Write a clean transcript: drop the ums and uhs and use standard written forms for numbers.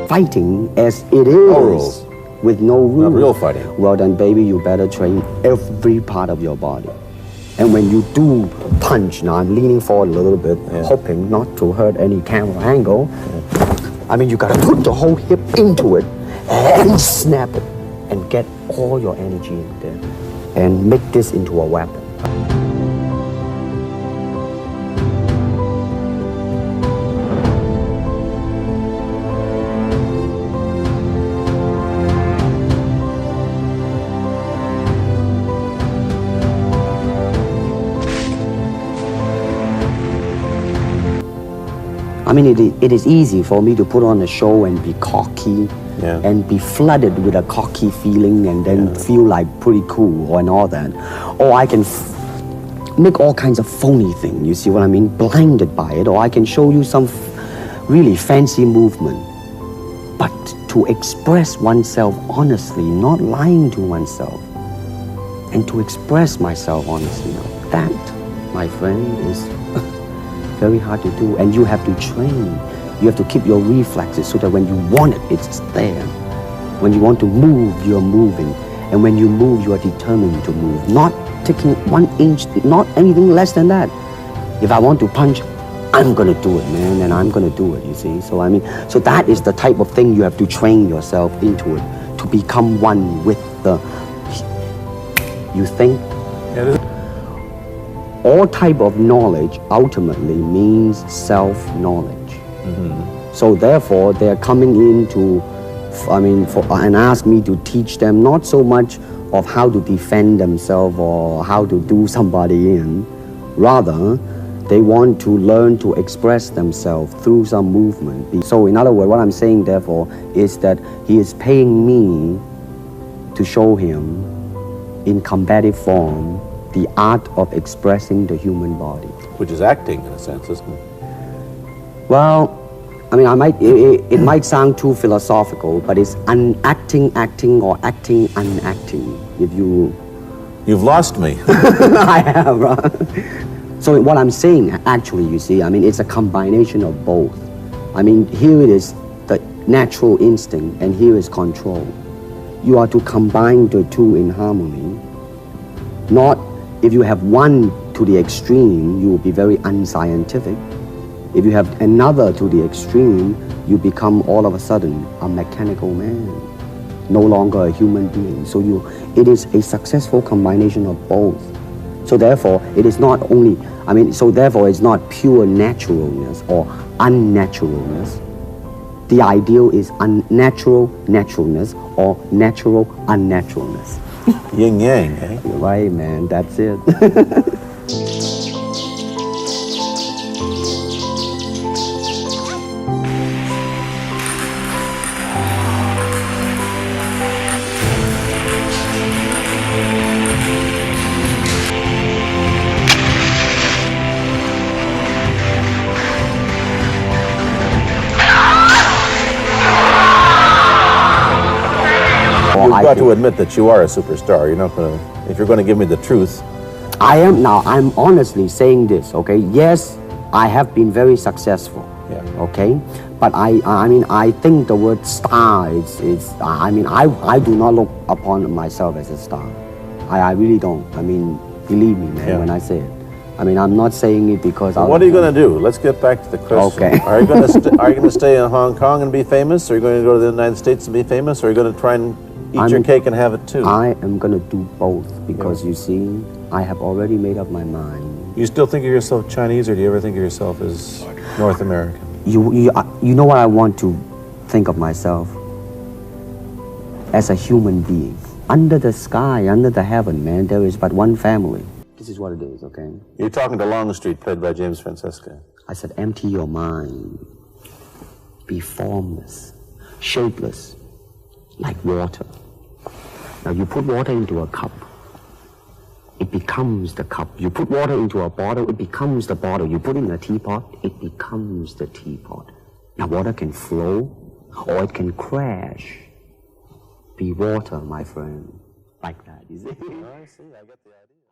fighting as it is. No rules. With no rules. Not real fighting. Well then, baby, you better train every part of your body. And when you do punch, now I'm leaning forward a little bit, hoping not to hurt any camera angle. I mean, you gotta put the whole hip into it and snap it and get all your energy in there and make this into a weapon. I mean, it is easy for me to put on a show and be cocky and be flooded with a cocky feeling and then feel like pretty cool and all that. Or I can make all kinds of phony things, you see what I mean? Blinded by it. Or I can show you some really fancy movement. But to express oneself honestly, not lying to oneself, and to express myself honestly, that, my friend, is very hard to do, and you have to train. You have to keep your reflexes so that when you want it, it's there. When you want to move, you're moving. And when you move, you are determined to move. Not taking 1 inch, not anything less than that. If I want to punch, I'm gonna do it, man, and I'm gonna do it, you see? So I mean, so that is the type of thing you have to train yourself into it, to become one with the, you think? All type of knowledge ultimately means self-knowledge. So therefore, they're coming in to, and ask me to teach them not so much of how to defend themselves or how to do somebody in. Rather, they want to learn to express themselves through some movement. So in other words, what I'm saying therefore is that he is paying me to show him in combative form the art of expressing the human body. Which is acting, in a sense, isn't it? Well, I mean, it might sound too philosophical, but it's acting or acting unacting. If You've lost me. I have, right? So what I'm saying, actually, you see, I mean, it's a combination of both. I mean, here it is the natural instinct, and here is control. You are to combine the two in harmony. Not, if you have one to the extreme, you will be very unscientific. If you have another to the extreme, you become all of a sudden a mechanical man, no longer a human being. So it is a successful combination of both. So therefore, it is not only, so therefore it's not pure naturalness or unnaturalness. The ideal is unnatural naturalness or natural unnaturalness. Yin yang, eh? You're right, man, that's it. You've got to admit that you are a superstar. You're not going to, if you're going to give me the truth. I'm honestly saying this, okay? Yes, I have been very successful, okay? But I think the word star I do not look upon myself as a star. I really don't. I mean, believe me, man, when I say it. I mean, I'm not saying it because What are you going to do? Let's get back to the question. Okay. Are you going to stay in Hong Kong and be famous? Or are you going to go to the United States and be famous? Or are you going to try and eat your cake and have it too? I am going to do both because, you see, I have already made up my mind. You still think of yourself Chinese, or do you ever think of yourself as North American? You know what I want to think of myself? As a human being. Under the sky, under the heaven, man, there is but one family. This is what it is, okay? You're talking to Longstreet, played by James Francesca. I said, empty your mind. Be formless, shapeless, like water. Now you put water into a cup, it becomes the cup. You put water into a bottle, it becomes the bottle. You put it in a teapot, it becomes the teapot. Now water can flow or it can crash. Be water, my friend. Like that, is it? I see, I get the idea.